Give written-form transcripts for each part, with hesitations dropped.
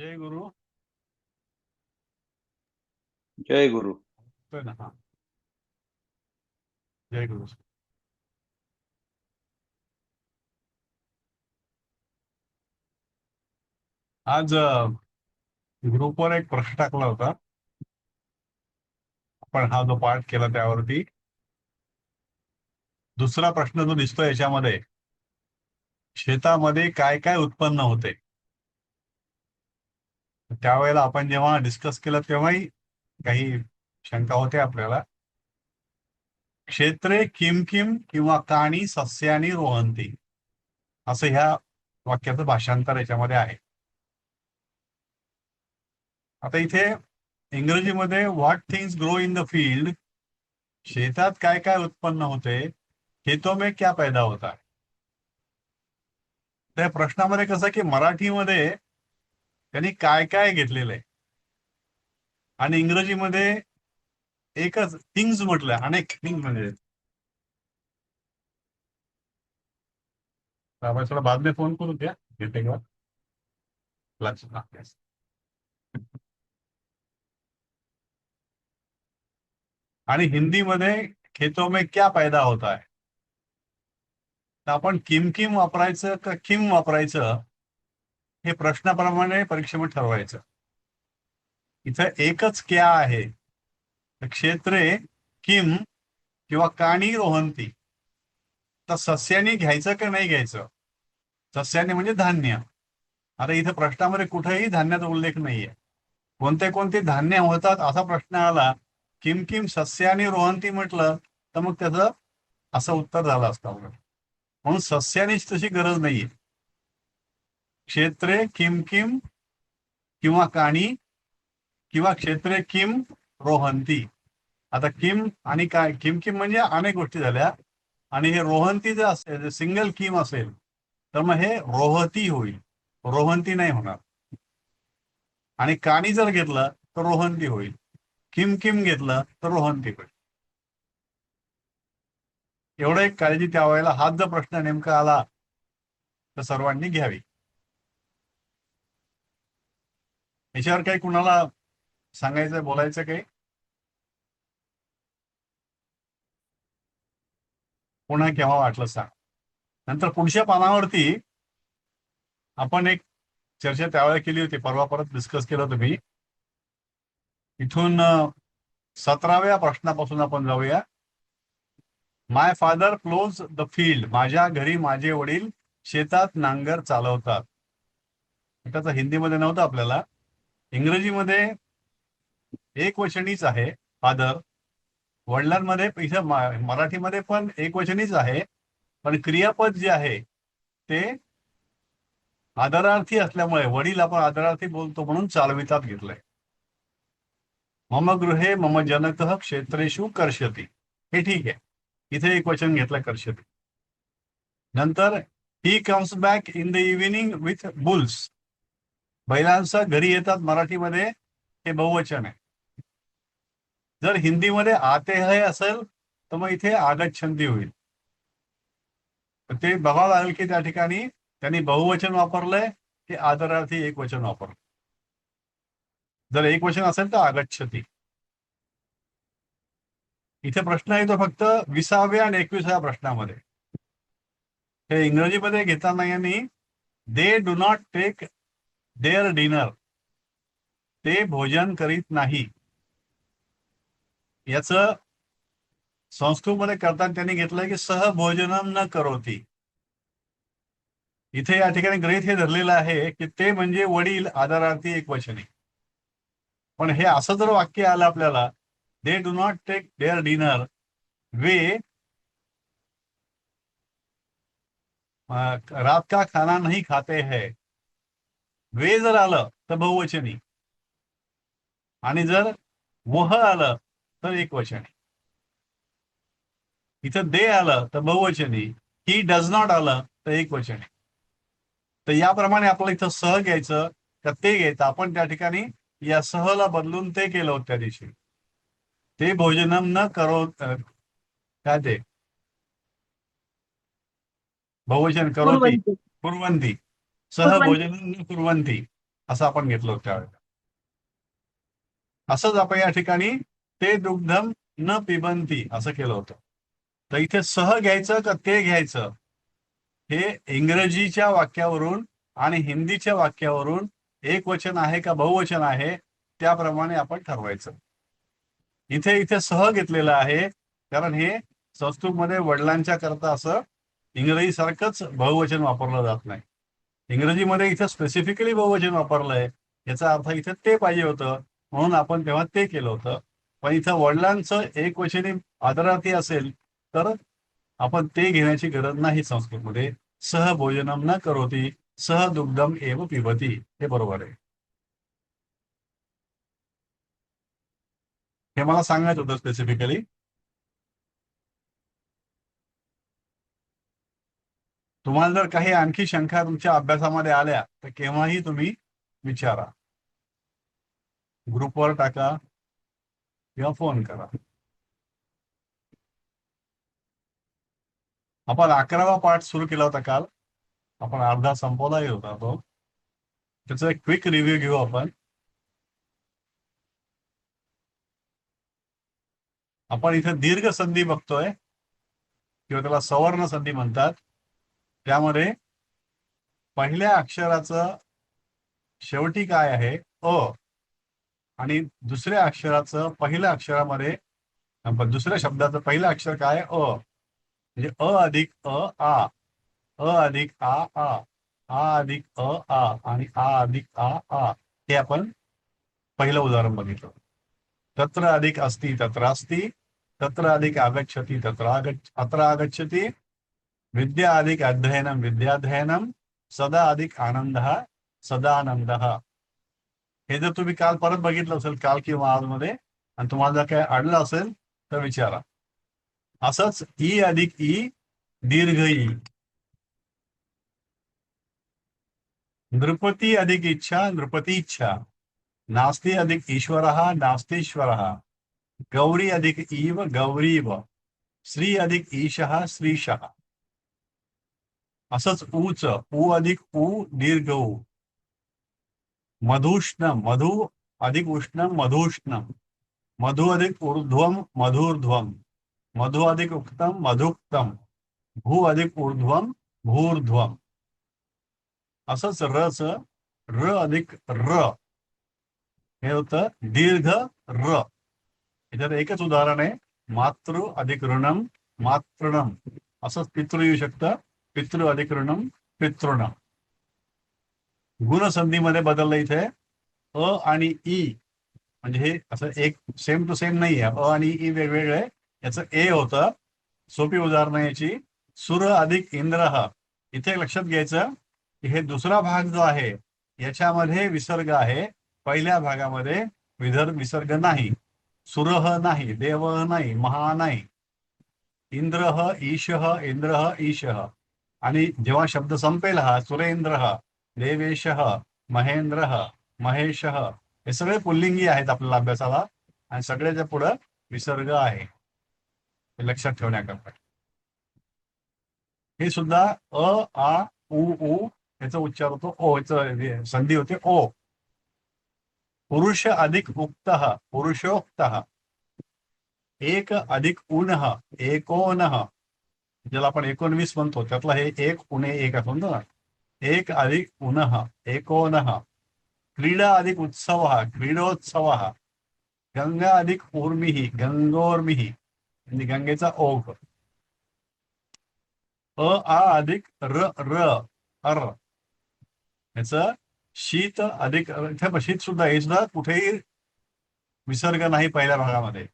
जय गुरु. जय गुरु. होतोय ना? हा. जय गुरु. आज ग्रुपवर एक प्रश्न टाकला होता. आपण हा जो पाठ केला त्यावरती दुसरा प्रश्न जो दिसतोय याच्यामध्ये, शेतामध्ये काय काय उत्पन्न होते. त्यावेळेला आपण जेव्हा डिस्कस केलं तेव्हाही काही शंका होते आपल्याला. क्षेत्रे किम किम किंवा काणी सस्यानी रोहंती, असं ह्या वाक्याचं भाषांतर याच्यामध्ये आहे. आता इथे इंग्रजीमध्ये what things grow in the field, शेतात काय काय उत्पन्न होते, खेतों में क्या पैदा होता है. त्या प्रश्नामध्ये कसं की मराठीमध्ये त्यांनी काय काय घेतलेलं आहे आणि इंग्रजीमध्ये एकच थिंग्स म्हटलंय, अनेक थिंग म्हणजे. आपण थोडा बाद में फोन करू द्या, घेते का लक्ष. आणि हिंदीमध्ये खेतों में क्या पैदा होता है, तर आपण किम किम वापरायचं का किम वापरायचं हे प्रश्नाप्रमाणे परीक्षेमध्ये ठरवायचं. इथं एकच क्या आहे, तर क्षेत्रे किम किंवा काणी रोहंती, तर सस्याने घ्यायचं का नाही घ्यायचं. सस्याने म्हणजे धान्य. आता इथं प्रश्नामध्ये कुठेही धान्याचा उल्लेख नाहीये. कोणते कोणते धान्य होतात असा प्रश्न आला, किम किम सस्याने रोहंती म्हटलं तर मग त्याचं असं उत्तर झालं असतं. म्हणून सस्यानीच तशी गरज नाहीये. क्षेत्रे किम किम किंवा काणी किंवा क्षेत्रे किम रोहंती. आता किम आणि काय, किम किम म्हणजे अनेक गोष्टी झाल्या, आणि हे रोहंती जर असेल, सिंगल किम असेल तर मग हे रोहती होईल, रोहंती नाही होणार. आणि काणी जर घेतलं तर रोहंती होईल, किम किम घेतलं तर रोहंती होईल. एवढं एक काळजी त्यावेळेला, हाच जर प्रश्न नेमका आला तर सर्वांनी घ्यावी. याच्यावर काही कुणाला सांगायचं, बोलायचं काही? पुन्हा केव्हा वाटलं सांग. नंतर पुढच्या पानावरती आपण एक चर्चा त्यावेळेला केली होती, परवा परत डिस्कस केलं होतं मी. इथून 17व्या प्रश्नापासून आपण जाऊया. माय फादर प्लोज द फील्ड, माझ्या घरी माझे वडील शेतात नांगर चालवतात. त्याचा हिंदीमध्ये नव्हतं आपल्याला. इंग्रजीमध्ये एक वचनीच आहे फादर. वडिलांमध्ये इथं मराठीमध्ये पण एक वचनीच आहे, पण क्रियापद जे आहे ते आदरार्थी असल्यामुळे वडील आपण आदरार्थी बोलतो म्हणून चालवितात घेतलंय. मम गृहे मम जनकः क्षेत्रेषु कर्षति, हे ठीक आहे. इथे एक वचन घेतलं कर्षति. नंतर he comes back in the evening with bulls, बैलांचा घरी येतात, मराठीमध्ये हे बहुवचन आहे. जर हिंदीमध्ये आते है असेल तर मग इथे आगच्छन्ती होईल. ते बघावं लागेल की त्या ठिकाणी त्यांनी बहुवचन वापरलंय की आदरार्थी एक वचन वापरलं. जर एक वचन असेल तर आगच्छती. इथे प्रश्न येतो फक्त 20व्या आणि 21व्या प्रश्नामध्ये. हे इंग्रजीमध्ये घेताना यांनी they do not take their dinner, ते भोजन करीत नाही, याचं संस्कृतमध्ये करताना त्यांनी घेतलंय की सहभोजनम न करोती. इथे या ठिकाणी गृहीत हे धरलेलं आहे की ते म्हणजे वडील आदरार्थी एक वचनी. पण हे असं जर वाक्य आलं आपल्याला, they do not take their dinner, वे रात का खाना नहीं खाते हैं, वे जर आलं तर बहुवचनी, आणि जर वह आलं तर एक वचनी. इथं दे आलं तर बहुवचनी, ही डज नॉट आलं तर एक वचनी. तर याप्रमाणे आपल्याला इथं सह घ्यायचं का ते घ्यायचं. आपण त्या ठिकाणी या सहला बदलून ते केलं होतं त्या दिवशी. ते भोजनम न करो, काय ते बहुवचन करोती कुर्वन्ति कुर्वन्ती, कुर्वन्ति सहभोजनम न कुर्वन्ती असं आपण घेतलं होतं त्यावेळेला. असंच आपण या ठिकाणी ते दुग्धम न पिबंती असं केलं होतं. तर इथे सह घ्यायचं का ते घ्यायचं, हे इंग्रजीच्या वाक्यावरून आणि हिंदीच्या वाक्यावरून एक वचन आहे का बहुवचन आहे त्याप्रमाणे आपण ठरवायचं. इथे इथे सह घेतलेलं आहे कारण हे संस्कृतमध्ये वडिलांच्या करता असं इंग्रजी सारखंच बहुवचन वापरलं जात नाही. इंग्रजीमध्ये इथं स्पेसिफिकली बहुवचन वापरलंय, याचा अर्थ इथे ते पाहिजे होतं म्हणून आपण तेव्हा ते केलं होतं. पण इथं वडिलांचं एकवचनी आदरार्थी असेल तर आपण ते घेण्याची गरज नाही. संस्कृतमध्ये सह भोजनम न करोती सह दुग्धम एव पिबती हे बरोबर आहे. हे मला सांगायचं होतं स्पेसिफिकली. तुम्हाला जर काही आणखी शंका तुमच्या अभ्यासामध्ये आल्या तर केव्हाही तुम्ही विचारा, ग्रुपवर टाका किंवा फोन करा. आपण 11वा पाठ सुरू केला होता काल, आपण अर्धा संपवलाही होता तो. त्याचा एक क्विक रिव्ह्यू घेऊ आपण. आपण इथे दीर्घ संधी बघतोय किंवा त्याला सवर्ण संधी म्हणतात. त्यामध्ये पहिल्या अक्षराचं शेवटी काय आहे अ, आणि दुसऱ्या अक्षराचं पहिल्या अक्षरामध्ये दुसऱ्या शब्दाचं पहिलं अक्षर काय आहे अ, म्हणजे अ अधिक अ आ, अ अधिक आ अधिक आ आणि आ अधिक आ. हे आपण पहिलं उदाहरण बघितलं. तत्र अधिक अस्ति तत्र अस्ति, तत्र अधिक आगच्छति अत्र आगच्छति, विद्या अधिक अध्ययनं विद्याध्ययनं, सदा अधिक आनंदः सदानंदः. हे जर तुम्ही काल परत बघितलं असेल काल किंवा आज मध्ये आणि तुम्हाला जर काय अडलं असेल तर विचारा. असंच ई अधिक ई दीर्घ ई, नृपती अधिक इच्छा नृपती इच्छा, नास्ति अधिक ईश्वरः नास्तीश्वरः, गौरी अधिक इव गौरीव, श्री अधिक ईशः श्रीशः. असंच ऊच ऊ अधिक ऊ दीर्घ ऊ, मधुष्ण मधु अधिक उष्ण मधुष्ण, मधु अधिक ऊर्ध्वम मधुर्ध्वम, मधु अधिक उक्तम मधुक्तम, भू अधिक ऊर्ध्वम भूर्ध्वम. असंच रच र अधिक र, हे होतं दीर्घ र. याच्यात एकच उदाहरण आहे, मातृ अधिक ऋणम मातृणम. असंच पितृ येऊ शकतं, पितृ अधिक ऋणम पितृण. गुणसंधीमध्ये बदललं इथे अ आणि ई, म्हणजे हे असं एक सेम टू सेम नाही आहे. अ आणि ई वेगवेगळे, याचं ए होतं. सोपी उदाहरणं याची. सुर अधिक इंद्र, इथे लक्षात घ्यायचं की हे दुसरा भाग जो आहे याच्यामध्ये विसर्ग आहे, पहिल्या भागामध्ये विसर्ग नाही. सुरह नाही, देव नाही, महा नाही. इंद्र ईशः इंद्र ईशः. आणि जेव्हा शब्द संपेल हा सुरेंद्र देवेश महेंद्र महेश, हे सगळे पुल्लिंगी आहेत आपल्याला अभ्यासाला आणि सगळ्याच्या पुढं विसर्ग आहे, हे लक्षात ठेवण्याकरता. हे सुद्धा अ आ उ उ याचा उच्चार होतो ओ, याचं संधी होते ओ. पुरुष अधिक उक्त पुरुषोक्त, एक अधिक उनः एकोनः, ज्याला आपण 19 म्हणतो त्यातला हे एक उणे एक असं म्हणतो ना. एक अधिक उनः एकोनः, क्रीडा अधिक उत्सव क्रीडोत्सव, गंगा अधिक ऊर्मी गंगोर्मी, म्हणजे गंगेचा ओघ. अ आ अधिक र र अर, याच शीत अधिक इथे शीत सुद्धा, हे सुद्धा कुठेही विसर्ग नाही पहिल्या भागामध्ये.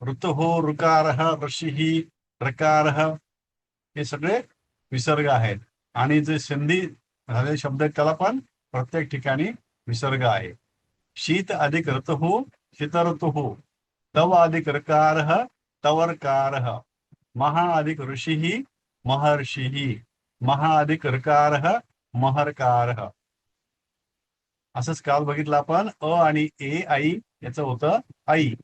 ऋतु ऋकार ऋषी रकार, हे सगळे विसर्ग आहेत. आणि जे सिंधी झालेले शब्द आहेत त्याला पण प्रत्येक ठिकाणी विसर्ग आहे. शीत अधिक ऋतु शीत ऋतु, तव अधिक ऋकार तवर्कार, महा अधिक ऋषी महर्षी, महा अधिक ऋकार महर्कार. असंच काल बघितलं आपण अ आणि ए आई याचं होतं आई.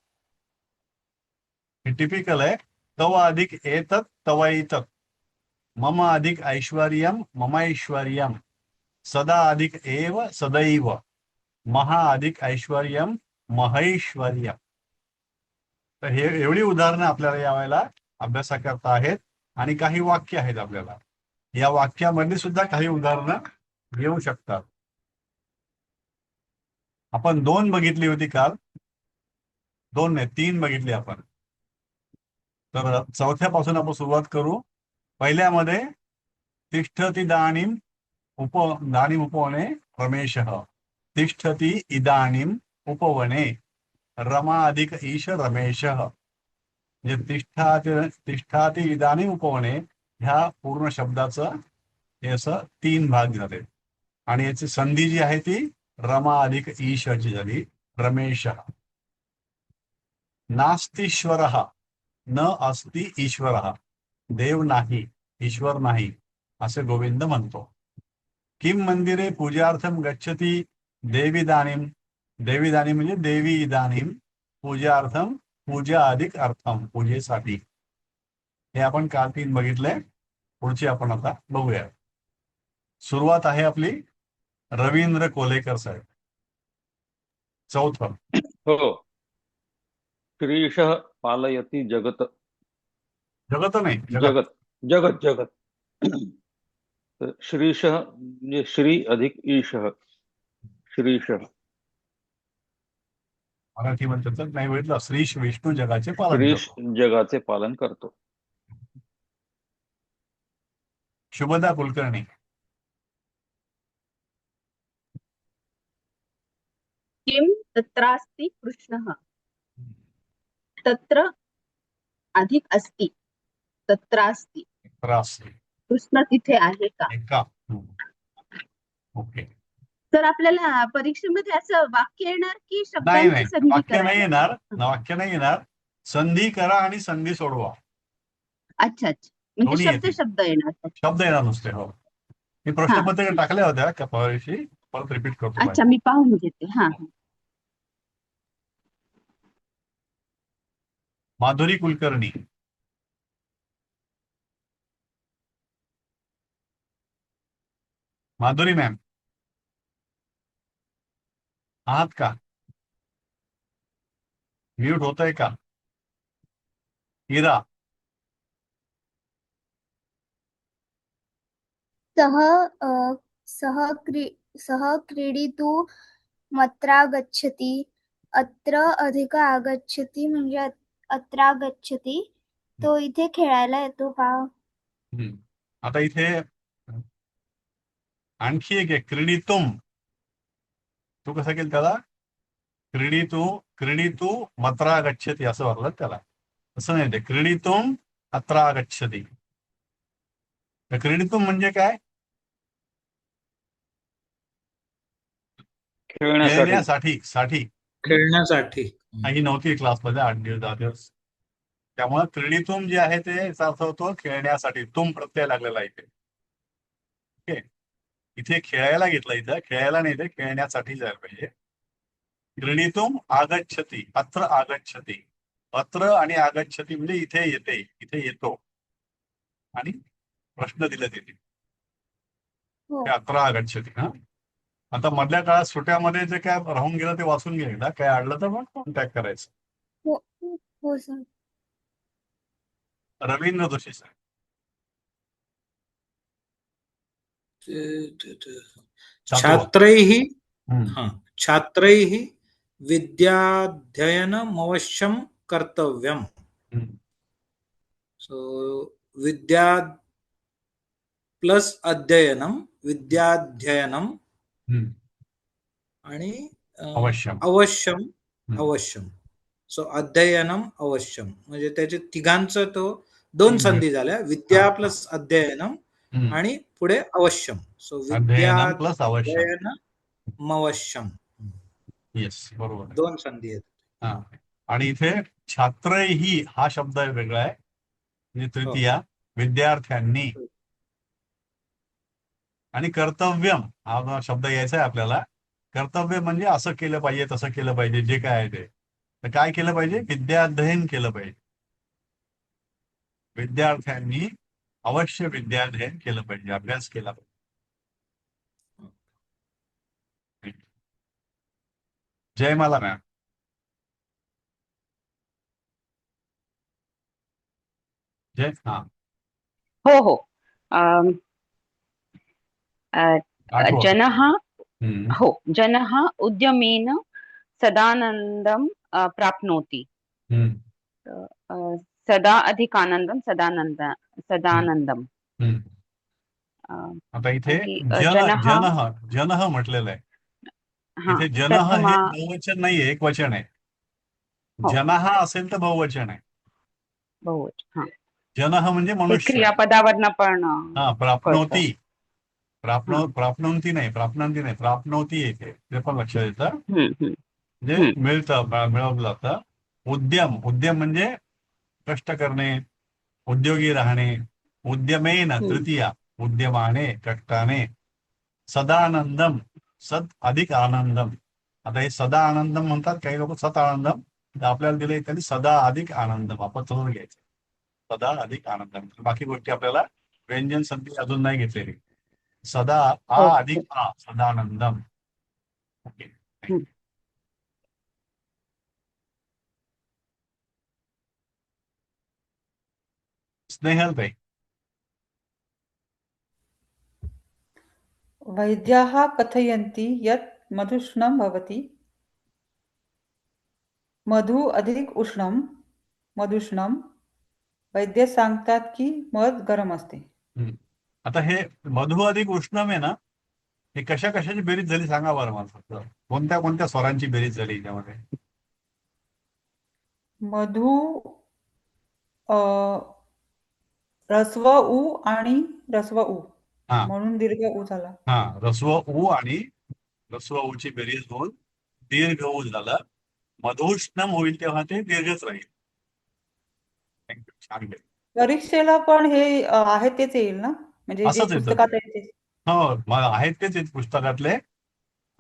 हे टिपिकल आहे. तव अधिक एतत् तवैतत्, मम अधिक ऐश्वर्यम ममैश्वर्यम, सदा अधिक एव सदैव, महा अधिक ऐश्वर्यम महैश्वर्यम. तर हे एवढी उदाहरणं आपल्याला यावेळेला अभ्यासाकरता आहेत आणि काही वाक्य आहेत आपल्याला. या वाक्यामध्ये सुद्धा काही उदाहरणं येऊ शकतात. आपण 2 बघितली होती काल. 2 नाही, 3 बघितली आपण. तर चौथ्यापासून आपण सुरुवात करू. पहिल्यामध्ये तिष्ठती दानीम उपवने रमेशः. तिष्ठती इदानीम उपवने रमा अधिक ईश रमेशः. म्हणजे तिष्ठाती इदानीम उपवने ह्या पूर्ण शब्दाचं हे असं 3 भाग झाले. आणि याची संधी जी आहे ती रमा अधिक ईशची झाली, रमेशः. नास्तीश्वरः, न अस्ति ईश्वरः. देव नाही, ईश्वर नाही असे गोविंद म्हणतो. किम मंदिरे पूजार्थम गच्छती देवीदानीम. देवीदानीम म्हणजे देवी इदानीम. पूजार्थम, पूजा अधिक अर्थम, पूजेसाठी. हे आपण काल 3 बघितले. पुढची आपण आता बघूया. सुरुवात आहे आपली रवींद्र कोलेकर साहेब. चौथं. हो. श्रीशः पालयति जगत. जगत नाही, जगत. जगत जगत जगत. तर श्रीशः म्हणजे श्री अधिक ईशः. श्रीशः. मराठीमध्ये तर नाही बघितलं. श्री विष्णू जगाचे पालन श्रीश करतो. जगाचे पालन करतो. शुभदा कुलकर्णी. किम तत्रास्ति कृष्णः. तत्र अधिक अस्ति, तत्रास्ति. त्रास कृष्ण तिथे आहे का. एका. ओके. तर आपल्याला परीक्षेमध्ये असं वाक्य येणार की नाही शब्दांची नाही, संधी वाक्य नाही करायला? येणार. वाक्य नाही येणार. संधी करा आणि संधी सोडवा. अच्छा अच्छा, म्हणजे दोन्ही शब्द येतील. शब्द येणार. शब्द येणार नुसते. हो, मी प्रश्नपत्रिका टाकल्या होत्या का परवाशी, परत रिपीट करतो. अच्छा, मी पाहून घेते. हा हा. माधुरी कुलकर्णी. माधुरी मॅम आहात का? म्यूट होतंय का? इरा. सः सः क्रीडितुं मत्रा गच्छति. अत्र अधिक आगच्छति म्हणजे अत्रा गच्छति. तो इथे खेळायला येतो का. आता इथे आणखी एक आहे, क्रीडितुम. तू कसं केलं त्याला? क्रीडितू मत्रा गच्छति असं वाटलं त्याला. असं नाही, ते क्रीडितुम अत्रा गच्छति. क्रीडितुम म्हणजे काय? खेळण्यासाठी. खेळण्यासाठी. ही नव्हती क्लासमध्ये 8 दिवस 10 दिवस. त्यामुळे क्रीडितुम जे आहे ते याचा अर्थ होतो खेळण्यासाठी. तुम प्रत्यय लागलेला इथे. ओके. इथे खेळायला घेतलं, इथं खेळायला नाही, ते खेळण्यासाठी जायला पाहिजे. क्रीडितुम आगच्छति, अत्र आगच्छति. अत्र आणि आगच्छति म्हणजे इथे येते, इथे येतो. आणि प्रश्न दिले तिथे हो अत्र आगच्छति. हा, आता मधल्या काळात सुट्यामध्ये जे काय राहून गेलं ते वाचून घे एकदा. काय अडलं तर मग कॉन्टॅक्ट करायचं. हो हो सर. रवींद्र जोशी साहेब. छात्रैः हम्म. छात्रैः विद्याध्ययनमवश्यं कर्तव्यम्. हम्म. सो विद्या प्लस अध्ययनम, विद्याध्ययनम हम्म. आणि अवश्यम. अवश्यम. हम्म. अवश्यम. सो अध्ययनम अवश्यम म्हणजे त्याचे तिघांचं तो 2 संधी झाल्या. विद्या प्लस अध्ययनम हम्म. आणि पुढे अवश्यम. सो अध्ययनम प्लस अवश्यम. विद्याध्ययनम अवश्यम. येस, बरोबर आहे. 2 संधी आहेत. हा, आणि इथे छात्रही हा शब्द वेगळा आहे. म्हणजे तृतीया विद्यार्थ्यांनी. आणि कर्तव्यम हा शब्द यायचा आहे आपल्याला. कर्तव्य म्हणजे असं केलं पाहिजे, तसं केलं पाहिजे, जे काय आहे ते. तर काय केलं पाहिजे? विद्याध्ययन केलं पाहिजे. विद्यार्थ्यांनी अवश्य विद्याध्ययन केलं पाहिजे, अभ्यास केला पाहिजे. जयमाला मॅम. जय, हा, हो हो. अम, अ, आठवं. जनः हम्म, हो जनः उद्यमेन सदानन्दं प्राप्नोति. हम्म, अ, सदा अधिकानन्दं सदानन्दं. हम्म. अ, आता इथे की जन जनः जनः जनः म्हटलेलं आहे. हा इथे जनः प्रथमा हे बहुवचन नाहीये, एक वचन आहे. हो जनः असेल तर बहुवचन आहे. बहुवचन. हा जनः म्हणजे हे मनुष्य. क्रियापदावरनं पण हा, कळतं. प्राप्नोती. हा. प्राप्नोती नाही, प्राप्नोती येते, ते पण लक्षात येतं. हम्म. म्हणजे मिळवलं जातं. उद्यम म्हणजे कष्ट करणे, उद्योगी राहणे. उद्यमेन हम्म. तृतीया, उद्यमाने, कष्टाने. सदानंदम, सद अधिक आनंदम. आता हे सदा आनंदम म्हणतात काही लोक, सत आनंदम. तर आपल्याला दिले त्यांनी सदा अधिक आनंदम, आपण तसंच घ्यायचं. सदा अधिक आनंदम. बाकी गोष्टी आपल्याला व्यंजन संधी अजून नाही घेतलेली. सदा आ ओके. अधिक आ, सदानंदम. ओके. हम्म. स्नेहल ताई. वैद्याः कथयन्ति यत् मधुष्णं भवति, मधु अधिक उष्णं, मधुष्णं. वैद्य सांगतात की मध गरम असते. हम्म. आता हे मधु अधिक उष्णम आहे ना, हे कशा कशाची बेरीज झाली सांगा बरं मला फक्त. कोणत्या कोणत्या स्वरांची बेरीज झाली त्यामध्ये? मधु अ, ऱ्हस्व उ आणि ऱ्हस्व उ हा, म्हणून दीर्घ उ झाला. हा, ऱ्हस्व उ आणि ऱ्हस्व उ ची बेरीज होऊन दीर्घ उ झालं. मधुष्णम होईल तेव्हा ते दीर्घच राहील. थँक्यू, छान केलं. परीक्षेला पण हे आहे तेच येईल ना, म्हणजे जे असंच येतं. पुस्तकात आहे ते. हो, आहेत तेच आहेत पुस्तकातले.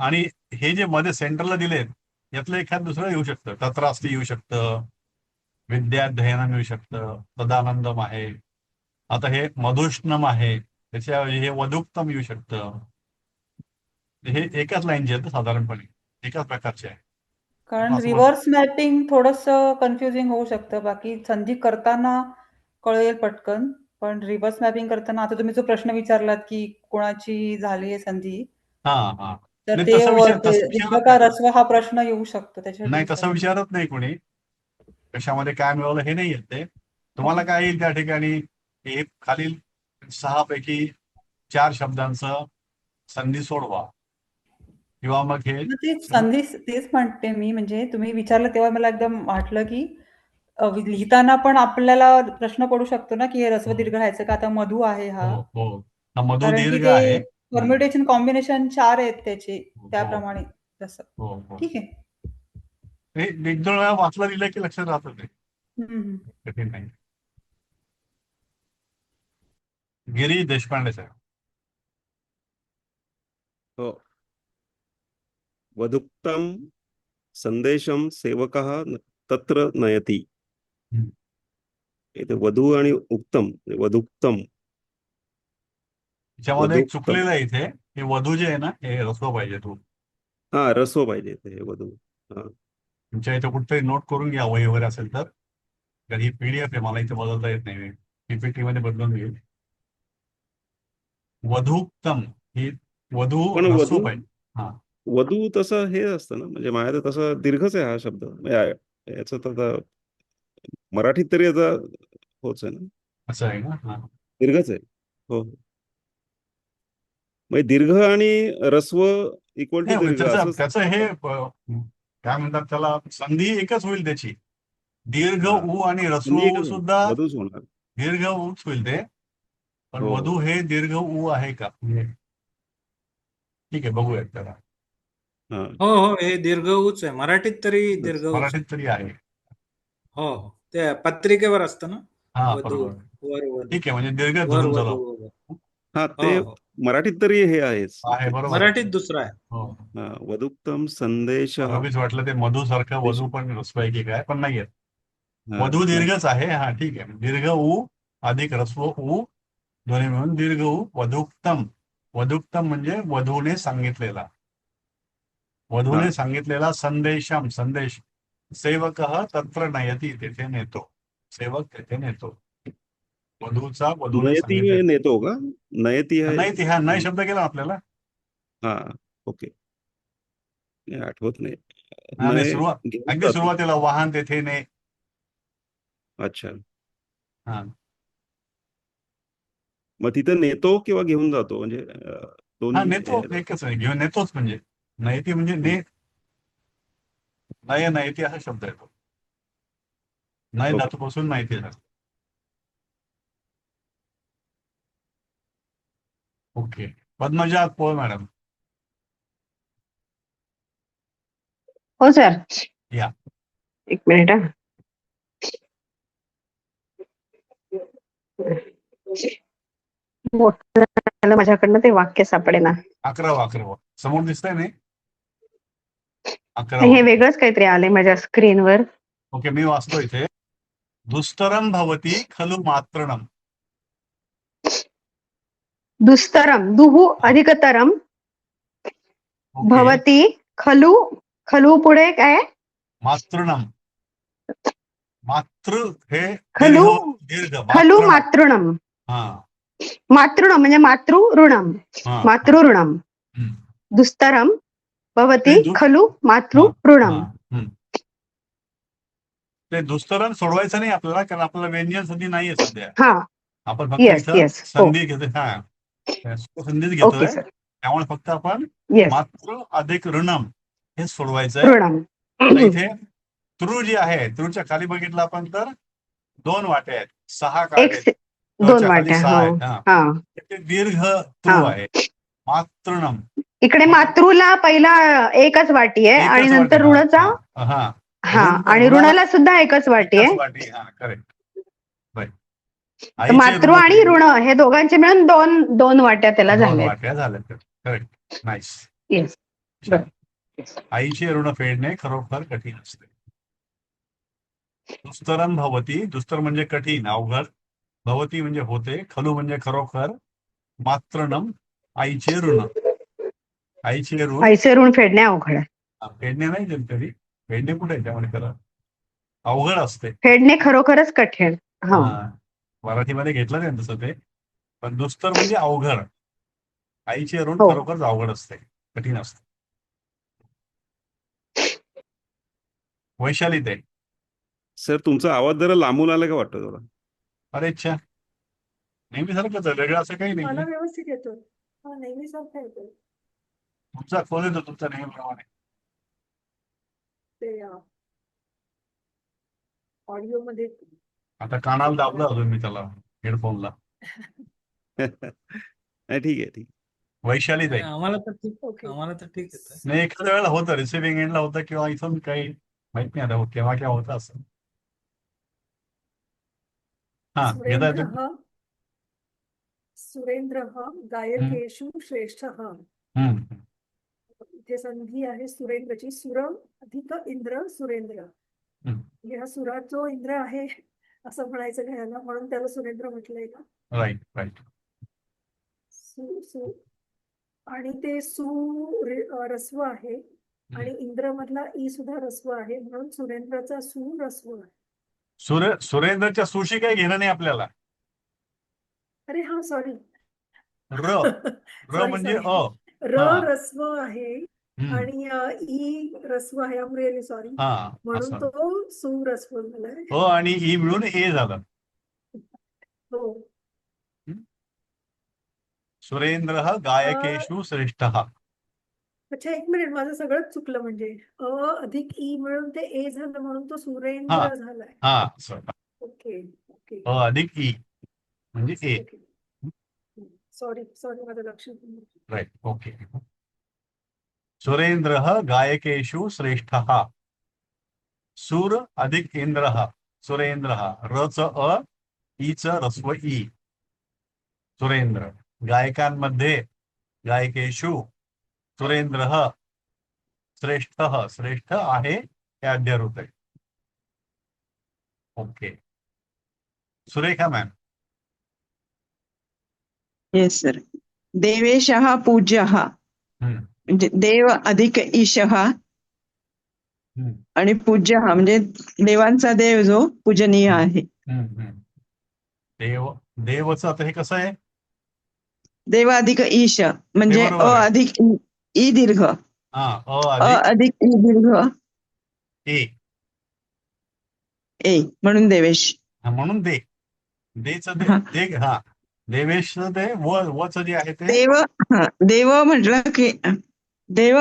आणि हे जे मध्ये सेंटरला दिलेत, यातलं एखाद दुसरं येऊ शकतं. तत्रास्ती येऊ शकतं, विद्याध्ययनम येऊ शकतं, सदानंदम आहे. आता हे मधुष्णम आहे, त्याच्या हे वधुक्तम येऊ शकतं. हे एकाच लाईनचे आहेत साधारणपणे, एकाच प्रकारचे आहे. कारण असं रिव्हर्स मॅपिंग थोडंसं कन्फ्युजिंग होऊ शकतं. बाकी संधी करताना कळेल पटकन. पण रिव्हर्स मॅपिंग करताना आता तुम्ही जो प्रश्न विचारलात की कोणाची झाली आहे संधी, हा, हा. तर नाही, ते तसं दीर्घ विचारत का नाही. ऱ्हस्व हा प्रश्न येऊ शकतो. त्याच्यासाठी नाही, तसं विचारलं. विचारत नाही कोणी. कशामध्ये काय मिळवलं हे नाही येत ते. तुम्हाला ओके. काय येईल त्या ठिकाणी, हे खालील 6 पैकी 4 शब्दांचं संधी सोडवा, किंवा मग हे मग तेच संधी तेच म्हणते मी, म्हणजे तुम्ही विचारलं तेव्हा मला एकदम वाटलं की लिहिताना पण आपल्याला प्रश्न पडू शकतो ना, की हे ऱ्हस्व दीर्घ राहायचं का? आता मधु आहे हा. हो, हो. हा मधु कारण की दीर्घ ते आहे. परम्युटेशन कॉम्बिनेशन 4 आहेत त्याचे, हो, त्याप्रमाणे तसं. हो, हो. ठीक आहे. हे 1-2 वेळा वाचलं लिहिलं की लक्षात राहतं ते. हं. कठीण नाही. गिरीश देशपांडे साहेब. हो. वधुक्तं संदेशं सेवकः तत्र नयति. हम्म. इथे वधू आणि उक्तम, वधुक्तम. त्याच्यामध्ये एक वधुक्तम. चुकलेलं आहे इथे. हे वधू जे आहे ना, हे रस्व पाहिजे. तू हा, रस्व पाहिजे इथे हे वधू. हा. तुमच्या इथे कुठेतरी नोट करून घ्या, वही वगैरे असेल तर. कारण ही पीडीएफ आहे, मला इथे बदलता येत नाही. पीपीटी मध्ये बदलून घेईल. वधुक्तम ही वधू पण रस्व वधू पाहिजे. हा, वधू तसं हे असतं ना, म्हणजे माझ्या तर तसं दीर्घच आहे हा शब्द. म्हणजे याचं तर आता मराठीत तरी याचा होच आहे ना, असं आहे का? हा. दीर्घच आहे. हो. म्हणजे दीर्घ आणि रस्व इक्वल टू नाही, दीर्घ त्याचं असंच. त्याचं हे काय म्हणतात त्याला, संधी एकच होईल त्याची. दीर्घ हा, उ आणि रस्व संधी उ एकच आहे. सुद्धा वधूच होणार. दीर्घ उच होईल ते. पण हो, वधू हे दीर्घ उ आहे का? म्हणजे ठीक आहे, बघूयात त्याला. हा. हो, हे दीर्घ उच आहे. मराठीत तरी दीर्घ उच. मराठीत तरी आहे. हो. ते पत्रिकेवर असतं ना, हा, वधू, बरोबर. वर वधू, ठीक आहे, म्हणजे दीर्घ वर धरून वधू. चालू. हा, हो, ते हो. मराठीत तरी हे आहेच. आहे, बरोबर आहे. मराठीत दुसरा आहे. हो. हा, वधुक्तम संदेश. मला उगीच वाटलं ते मधू सारखं वधू पण रस्व आहे की काय, पण नाही येत. वधू दीर्घच आहे. हा, ठीक आहे. दीर्घ उ अधिक रस्व उ दोन्ही मिळून दीर्घ उ. वधुक्तम. वधुक्तम म्हणजे वधूने सांगितलेला. वधूने हा. सांगितलेला संदेशम संदेश सेवक तत्र नयती तेथे नेतो. सेवक तेथे नेतो. वधूचा वधूने नयती सांगितले नेतो का? नयती आहे. नाही ती हा नाही शब्द केला आपल्याला. हा, ओके. नाही, आठवत नाही. आणि नय सुरुवात घेऊन अगदी जातो. सुरुवातीला वाहन तेथे ने. अच्छा. हा मग तिथं नेतो किंवा घेऊन जातो म्हणजे हा दोन्ही नेतो एकच आहे. घेऊन नेतोच म्हणजे नयती म्हणजे ने नय नयती असा शब्द येतो. नय ओके. धातूपासून नयती झालं. ओके. पद्मजा पोळ मॅडम हो सर. या. एक मिनिट हा. मोठं झालं माझ्याकडनं ते वाक्य सापडेना. 11 समोर दिसतंय नाही. हे 11 वेगळंच काहीतरी आलंय माझ्या स्क्रीनवर. ओके मी वाचतो इथे. दुस्तरम भवती खलु मात्रणम. दुस्तरम दुहु अधिकतरम ओके. भवती खलु खलु पुढे काय? मातृणम. मातृ हे खलु दीर्घ खलु मातृणम. मातृणम. हा मातृणम म्हणजे मातृऋणम. हा मातृऋणम. हम्म. दुस्तरम भवती ते दु- खलु हा, मातृऋणम. हा, हम्म. ते दुस्तरण सोडवायचं नाही आपल्याला कारण आपल्याला व्यंजन संधी नाहीये सध्या. हा. आपण फक्त येस इथं येस. हो. संधी घेतोय. हा संधीच घेतोय. Okay sir. त्यामुळे फक्त आपण येस. मातृ अधिक ऋणम हे सोडवायचंय. ऋणम. तर इथे तृ जी आहे तृच्या खाली बघितलं आपण तर 2 वाट्या आहेत. 6 काढले. एक 2 खाली वाट्या. 6 हो. आहेत. हा हा. ते दीर्घ तृ हा. आहे. मातृणम इकडे मातृला पहिला एकच वाटी आहे आणि एकच वाटी. नंतर ऋणचा हा हा हा आणि ऋणाला सुद्धा एकच वाटी एकच आहे. वाटी. हा करेक्ट. तर मातृ आणि ऋण हे दोघांचे मिळून 2 वाट्या त्याला 2 झाल्या. वाट्या झाल्या. करेक्ट. नाईस. येस. बरं. आईचे ऋण फेडणे खरोखर कठीण असते. दुस्तरम भवती. दुस्तर म्हणजे कठीण अवघड. भवती म्हणजे होते. खलू म्हणजे खरोखर. मातृणम आईचे ऋण. आईचे ऋण आईचे ऋण फेडणे अवघड आहे. फेडणे नाही जर तरी फेडणे कुठे आहे त्यामध्ये करा अवघड असते. फेडणे खरोखरच कठीण. हा. मराठीमध्ये घेतलं नाही तसं ते. पण दुस्तर म्हणजे अवघड. आईचे ऋण हो. खरोखर अवघड असते. कठीण असते. वैशाली ते. सर तुमचा आवाज जरा लांबून आला का वाटतं थोडा. अरे अच्छा. नेहमी सारखंच आहे. वेगळं असं काही मला नाही. व्यवस्थित येतो. हा नेहमी सारखा येतो. तुमचा फोन येतो तुमचा नेहमीप्रमाणे. ते ऑडिओ मध्ये आता कानाला दाबलं अजून मी त्याला हेडफोनला. नाही ठीक आहे. वैशाली ताई. आम्हाला तर ठीक ओके. येतं. नाही एखाद्या वेळेला होतं रिसिव्हिंग एंडला होतं किंवा इथून काही माहित नाही आता केव्हा केव्हा होतं असं. हा घेता येतं. सुरेंद्र गायकेषु श्रेष्ठ. इथे संधी आहे सुरेंद्रची. सुर अधिक इंद्र सुरेंद्र. म्हणजे हा सुरात जो इंद्र आहे असं म्हणायचं घ्यायला म्हणून त्याला सुरेंद्र म्हटलंय का. Right right. आणि ते रस्व आहे आणि इंद्र मधला ई सुद्धा रस्व आहे म्हणून सुरेंद्रचा रस्व आहे. सुरेंद्रच्या सुशी काही घेणं नाही आपल्याला. अरे हा सॉरी. र म्हणजे रस्व आहे आणि ई रस्व आहे. I am really sorry. म्हणून तो सुरस्व झालाय. हो आणि ई मिळून ए झालं. हो. सुरेंद्र गायकेषु श्रेष्ठ. अच्छा एक मिनिट माझं सगळंच चुकलं म्हणजे अधिक ई मिळून ते ए झालं म्हणून तो सुरेंद्र झालाय. Okay okay. अधिक ई म्हणजे ए. सॉरी माझं लक्ष. राईट. ओके. सुरेंद्र गायकेषु श्रेष्ठ. सूर अधिक इंद्र सुरेंद्र. रच अ ईच रस्व ई. सुरेंद्र. गायकांमध्ये गायकेषु सुरेंद्र श्रेष्ठ. श्रेष्ठ आहे हे अध्यारूप आहे. Okay. Surekha ma'am. Yes sir. देवेशः पूज्यः म्हणजे देव अधिक ईशः हम्म, आणि पूज्य हा म्हणजे देवांचा देव जो पूजनीय आहे. हम्म, हम्म. देव देवचं आता हे कसं आहे? देव अधिक ईश ते म्हणजे अ बरोबर आहे. अधिक ई दीर्घ, हा, अ अधिक अधिक ई दीर्घ ए. ए म्हणून देवेश. हा, म्हणून देचं हा. हा, देवेश ते वच जे आहे ते देव हा देव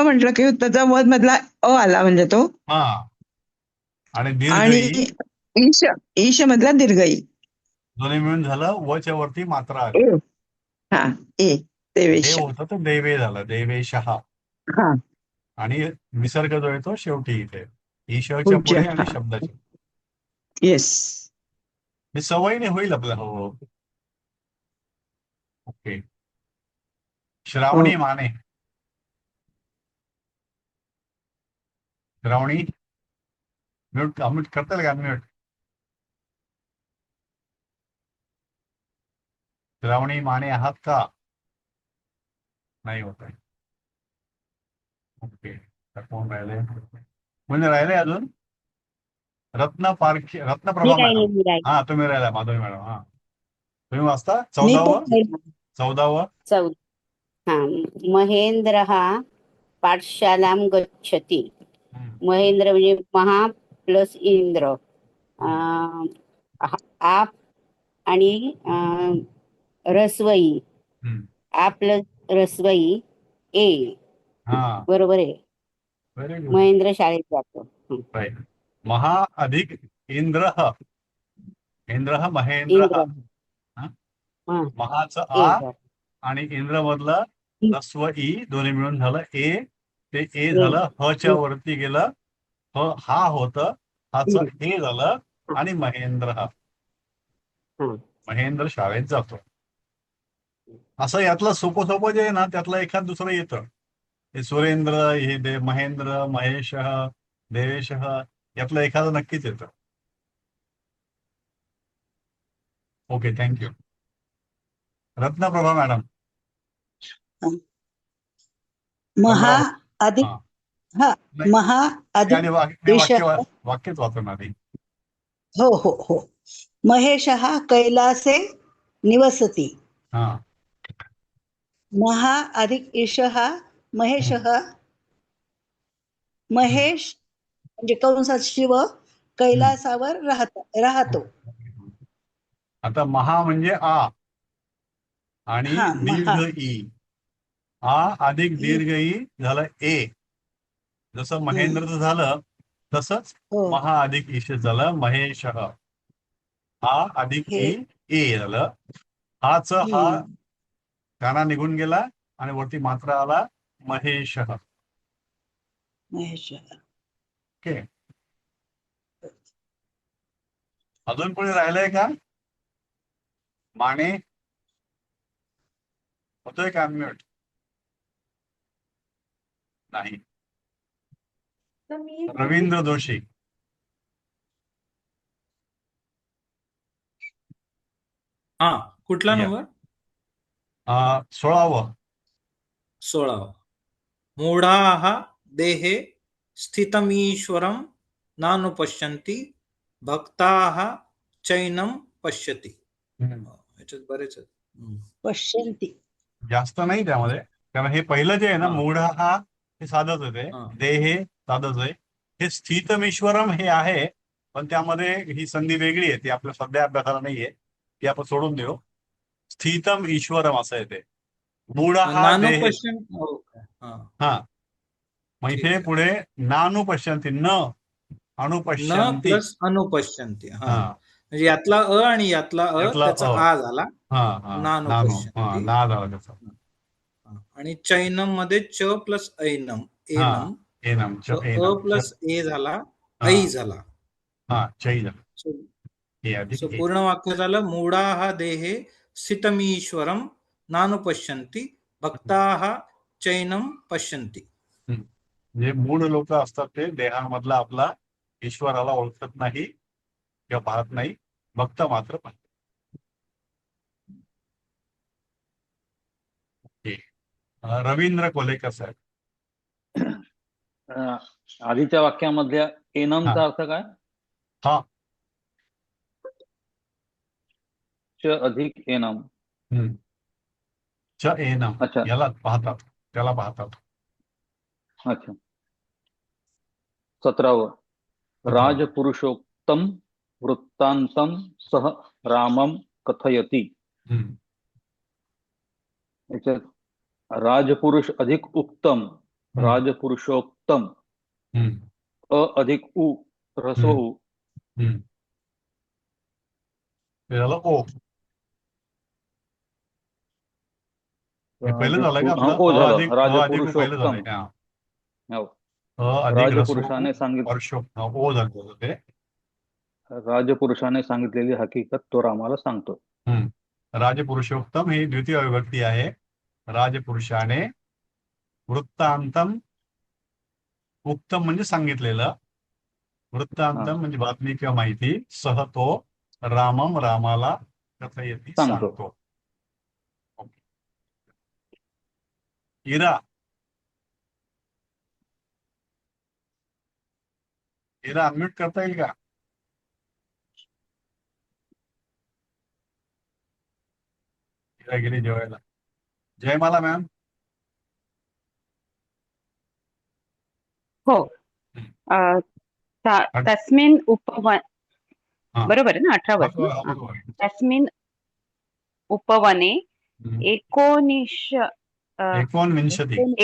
म्हटलं की त्याचा वध मधला अ आला म्हणजे तो, हा, आणि दीर्घ आणि ई ईश मधला दीर्घ ई. दोन्ही मिळून झालं वच्या वरती मात्रा आली. ए हा ए देवेश. देव होतं तर देवे झालं, देवेश हा. हा आणि विसर्ग जो आहे तो शेवटी इथे ईश्वरच्या पूज्य पुढे आणि हा. शब्दाच्या. येस. हे सवयीने होईल आपलं. हो, ओके. श्रावणी माने. श्रावणी म्यूट करता का? म्यूट. श्रावणी माने आहात का? नाही होत आहे. ओके, तर कोण राहिले? कोणी राहिले अजून? रत्नप्रभा मॅडम. हा, तुम्ही राहिला. माधवी मॅडम. हा, तुम्ही वाचता 14व. हा, महेंद्रः पाठशालां गच्छति. महेंद्र म्हणजे महा प्लस इंद्र. आप आणि रस्वई. हम्म. आ प्लस रस्वई ए. हा, बरोबर आहे. Very good. महेंद्र शाळेत जातो. राईट. महा अधिक इंद्र. इंद्र महेंद्र. इंद्र. हा, महाचं ए आ झालं. आणि इंद्र मधलं रस्व ई दोन्ही मिळून झालं ए. ते ए ए. झालं हच्या वरती गेलं. ह हा होतं, हाचं ए झालं आणि महेंद्र हा. हा. महेंद्र शाळेत जातो. असं यातलं सोपं जे आहे ना, त्यातलं एखाद दुसरं येतं. हे सुरेंद्र, हे महेंद्र, महेश, देवेश, यातलं एखादं नक्कीच येतं. Okay, thank you. रत्नप्रभा मॅडम. महा अधिक हा. हा नाही, महा आणि अधिक वाक्यच वाचून आधी. हो हो हो. महेशः कैलासे निवसति. हा. महा अधिक ईशः महेशः. महेश म्हणजे कंसात शिव कैलासावर राहतो. आता महा म्हणजे आ आणि हा, महा. दीर्घ ई. आ अधिक दीर्घ ई झालं ए. जसं महेंद्रचं झालं तसंच हो. महा अधिक ईश झालं महेश. हा अधिक हे ए झालं. हाच हा हम्म. गाणा निघून गेला आणि वरती मात्रा आला महेश. महेश. ओके. अजून कोणी राहिलंय का? माने होतोय का म्यूट? नाही. रवींद्र जोशी. हा, कुठला या. नंबर? 16व. 16. मूढाः देहे स्थितमीश्वरं नानुपश्यन्ति भक्ताः चैनं पश्यति. याच्यात बरेच आहेत. पश्यन्ति. जास्त नाही त्यामध्ये, कारण हे पहिलं जे आहे ना, हा. मूढ हा हे साधच आहे. हा. देहे साधच आहे. हे स्थितमीश्वरम हे आहे, पण त्यामध्ये ही संधी वेगळी आहे. ती आपल्या सध्या अभ्यासाला नाहीये, ती आपण सोडून देऊ. स्थितम ईश्वरम असं आहे ते. मूढ हा देहे. नानुपश्यन्ति. हो का? हा. हा, मग ठीक इथे आहे. पुढे नानुपश्यंती, न न अनुपश्यंती. प्लस अनुपश्यंती. हा, हा, म्हणजे यातला अ आणि यातला अ यातला त्याचा अ. आ झाला. हा हा, नानो. हा, नानुपश्यन्ति. ना झाला त्याचा. आणि चैनम मध्ये च प्लस ऐनम हा, एनम. एनम अ प्लस ए झाला, हा. ऐ झाला. हा, चै झाला. सो हे अधिक ए. पूर्ण वाक्य झालं मूढाः देहे स्थितमीश्वरं नानुपश्यन्ति भक्ताः चैनं पश्यन्ति. जे मूढ लोक असतात ते देहामधला आपला ईश्वराला ओळखत नाही किंवा पाहत नाही, भक्त मात्र पाहतात. रवींद्र कोलेकर साहेब. आधीच्या वाक्यामधल्या एनमचा अर्थ काय? हा. च अधिक एनम. च एनम. अच्छा. याला पाहतात, त्याला पाहतात. अच्छा. 17व राजपुरुषोक्तम वृत्तांतम सह रामम कथयति. याच्यात राजपुरुष अधिक उक्तम, राजपुरुषोक्तम, अ अधिक उ, ह्रस्व उ. ते झालं ओ. हे पहिलं झालं का आपलं? ओ अ झालं. अधिक उ पहिलं राजपुरुषोक्तम. झालंय. हा. हो. अ अधिक ह्रस्व उ राजपुरुषाने सांगितलं, वर्षो ओ झालं होतं ते. राजपुरुषाने सांगितलेली हकीकत तो रामाला सांगतो. राजपुरुषोक्तम ही द्वितीय विभक्ती आहे. राजपुरुषाने वृत्तांतम, उक्तम म्हणजे सांगितलेलं, वृत्तांतम म्हणजे बातमी किंवा माहिती, सह तो रामम रामाला कथयति सांगतो. इरा. इरा अनम्यूट करता येईल का? इरा गेली जेवायला. जयमाला मॅम. हो. तस्मिन् उपवन, बरोबर आहे ना? 18 वर्ष. तस्मिन् उपवने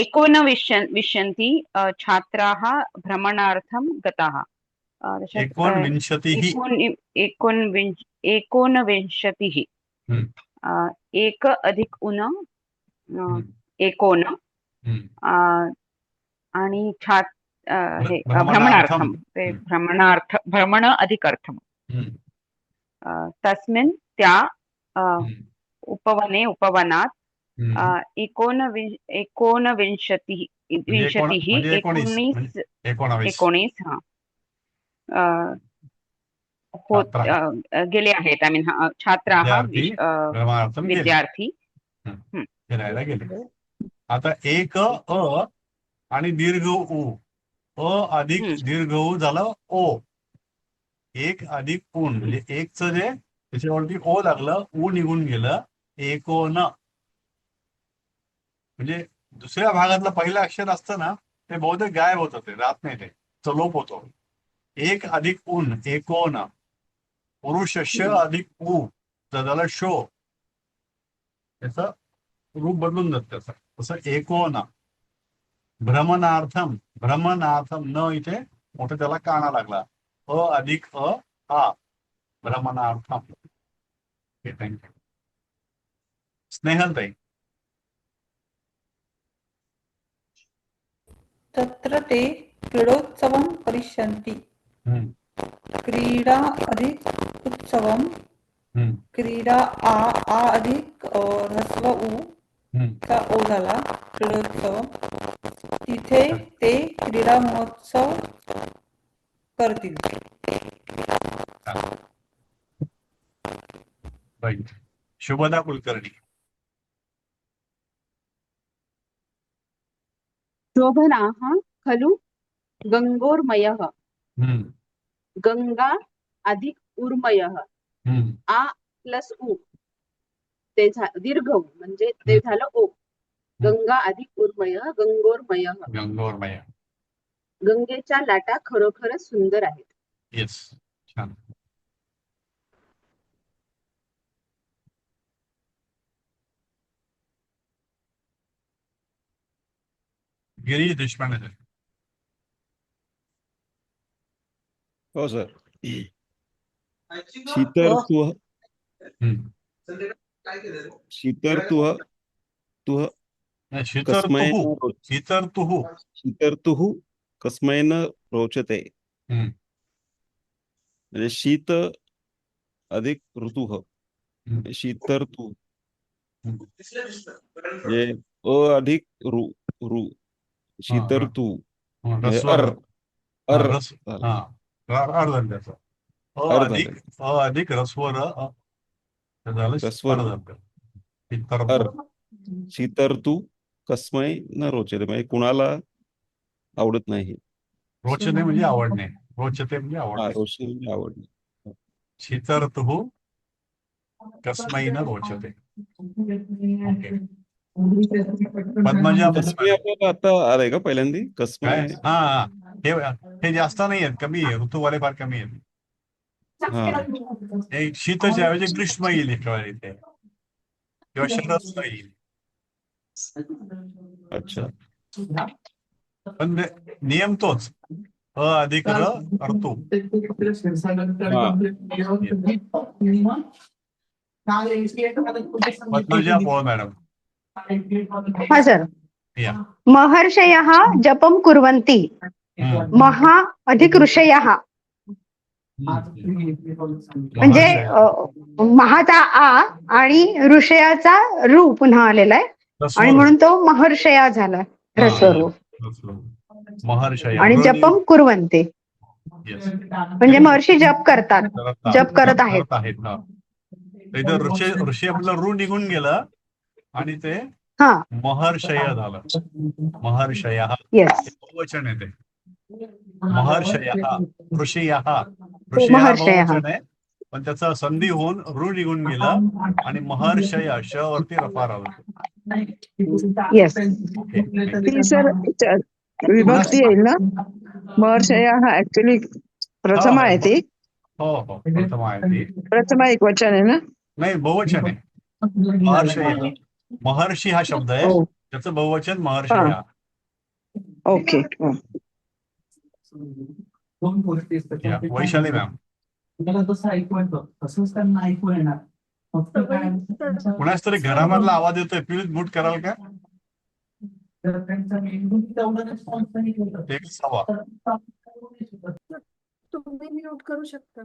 एकोनविंशति छात्राः भ्रमणार्थं गताः. एकोनविंशतिः. एक अधिक उन एकोन आणि हे भ्रमणार्थम, ते भ्रमण अधिकर्थम. तस्मिन् त्या उपवने उपवनात एकोनविंशतिः 19 गेले आहेत. आय मीन छात्राः विद्यार्थी फिरायला गेले. आता एक अ आणि दीर्घ उ. अ अधिक दीर्घ उ झालं ओ. एक अधिक ऊन म्हणजे एकचं जे त्याच्यावरती ओ लागलं, उ निघून गेलं. एकोन म्हणजे दुसऱ्या भागातलं पहिलं अक्षर असतं ना, ते बहुतेक गायब होतं, ते राहत नाही, ते लोप होतो. एक अधिक ऊन एकोन. पुरुष श अधिक उ झालं शो. त्याचं रूप बदलून जात त्याचं. तसं एकोन. भ्रमणार्थम, भ्रमणार्थम न इथे मोठं त्याला काना लागला. अ अधिक अ आ भ्रमणार्थम. थँक्यू. स्नेहलताई. तत्र ते क्रीडोत्सवं करिष्यन्ति. क्रीडा अधिक उत्सवम. क्रीडा आ अधिक ह्रस्व उ चा ओ झाला. क्रीडोत्सव. तिथे ते क्रीडा महोत्सव करतील. राईट. शुभदा कुलकर्णी. शोभनाः खलु गंगोर्मयः. गंगा अधिक उर्मयः. आ प्लस उ ते दीर्घ उ म्हणजे ते झालं ओ. गंगा अधिक उर्मयः गंगोर्मयः. गंगोर्मय. गंगेच्या लाटा खरोखरच सुंदर आहेत. येस. छान. गिरीश देशपांडे. हो सर. शीतर्तुः कस्मै न रोचते. म्हणजे शीत अधिक ऋतुः. शीतर्तु म्हणजे अ अधिक रु रु. शीतर्तु अधिक रस्वर शीतर्तु कस्मै न रोचते. म्हणजे कुणाला आवडत नाही. रोचते म्हणजे आवडणे, रोचते म्हणजे हा, आवडणे. रोचते म्हणजे आवडणे. शीतर्तुः कस्मै न रोचते. ओके. पद्मजा कसमे आपल्याला आता आलंय का पहिल्यांदी? काय? कसमे. हा, हे जास्त नाही आहेत, कमी आहे, ऋतूवाले फार कमी आहेत. हा. हे शीतच्या ऐवजी ग्रीष्म येईल इथे किंवा शरद येईल. अच्छा. पण नियम तोच, अधिक र ऋतू. पद्मजा पोळ मॅडम. हा सर. या. महर्षयः जपं कुर्वन्ति. महा अधिक ऋषयः. म्हणजे महाचा आ आणि ऋषयाचा ऋ पुन्हा आलेला आहे आणि म्हणून तो महर्षया झाला ह्रस्व. महर्षय आणि जपम कुर्वन्ते म्हणजे महर्षी जप करतात, जप करत आहेत. इथं ऋषी आपलं ऋ निघून गेलं आणि ते हा, महर्षय झालं. महर्षय येस, बहुवचन आहे ते. महर्षय ऋषियः. ऋषियः महर्षयः. बहुवचन आहे, पण त्याचा संधी होऊन ऋ निघून गेलं आणि महर्षय श वरती रफार आलं. येस. ती सर विभक्ती येईल ना? महर्षया हा ऍक्च्युली प्रथमा आहे ती. हो हो, प्रथम आहे ती. प्रथमा एक वचन आहे ना? नाही, बहुवचन आहे. महर्षय. महर्षी हा शब्द आहे, हो. त्याचं बहुवचन महर्षय. ओके. वैशाली मॅम. कुणाच तरी घरामधला आवाज येतोय, प्लीज म्यूट कराल का? एक सवा. तुम्ही म्यूट करू शकता.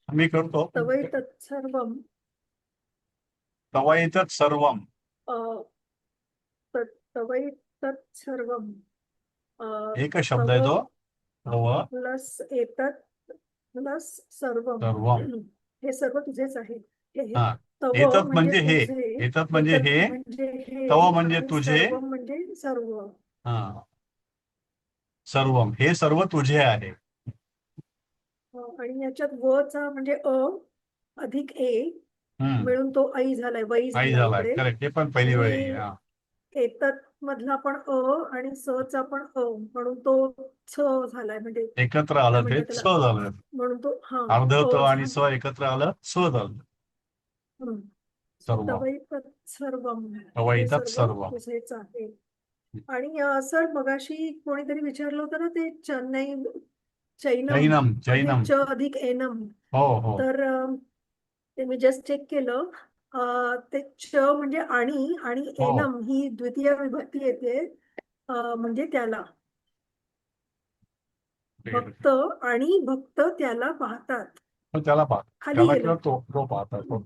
मी करतो. तवै तत्सर्वम. तवैतत् सर्वम. तवै तत्सर्वम. एक शब्द आहे तो. तव प्लस एतत् प्लस सर्वम. सर्वम. हे सर्व तुझेच आहे. हा, तव एतत् म्हणजे हे, तुझे, एतत् म्हणजे हे, हे, तव म्हणजे आणि तुझे. सर्वम म्हणजे सर्व. हा, सर्वम हे सर्व तुझे आहे. आणि याच्यात वचा म्हणजे अ अधिक ए मिळून तो ऐ झालाय, वै आई झालाय झालाय. इकडे. करेक्ट. हे पण पहिली वेळी. आणि हा, एतत् मधला पण अ आणि स चा पण अ म्हणून तो छ झालाय. म्हणजे एकत्र आलं ते म्हणतात स त्याला? झालं. म्हणून तो अर्ध त अ आणि स एकत्र आलं स झालं. सर्व. तवै तत्सर्वम. तवै हे तत्सर्वम. तुझेच आहे. आणि सर मगाशी कोणीतरी विचारलं होतं ना ते चैनम जैनम. जैनम. च अधिक एनम. हो हो. तर ते मी जस्ट चेक केलं. ते च म्हणजे आणि हो. एनम ही द्वितीय विभक्ती येते. म्हणजे त्याला भक्त आणि भक्त त्याला पाहतात. पण त्याला पाहत, खाली त्याला गेलं. किंवा तो पाहतात. तो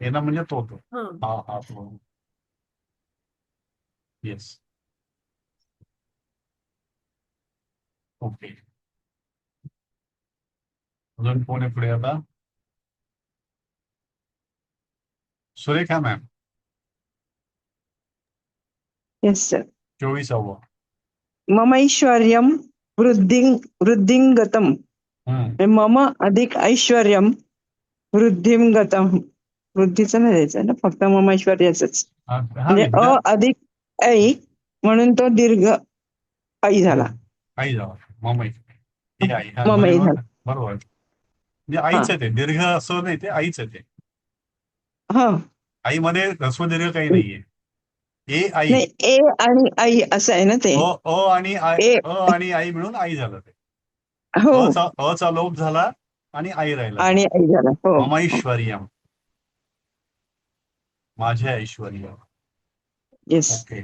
येणं म्हणजे तो. हा. हा हा, तो. येस. ओके. अजून कोण आहे पुढे आता? सुरेखा मॅम. Yes sir. 24वा. ममैश्वर्यम वृद्धिंगतम. मम अधिक ऐश्वर्यम वृद्धिम गतम. वृद्धीचं नाही द्यायचं ना, फक्त ममैश्वर्याच. म्हणजे अ अधिक ऐ म्हणून तो दीर्घ ऐ झाला. आई झाला. ममई. ही आई. ममई झाला. बरोबर. म्हणजे आईच आहे ते, दीर्घ असं नाही, ते आईच आहे ते. हा, आईमध्ये ह्रस्व दीर्घ काही नाहीये. ए आई. नाही, ए आणि आई असं आहे ना ते. अ आणि आई मिळून आई झालं ते. हो, अ चा लोप झाला आणि आई राहिला. आणि आई झाला. हो, ममैश्वर्यम. माझे ऐश्वर्य. येस. ओके.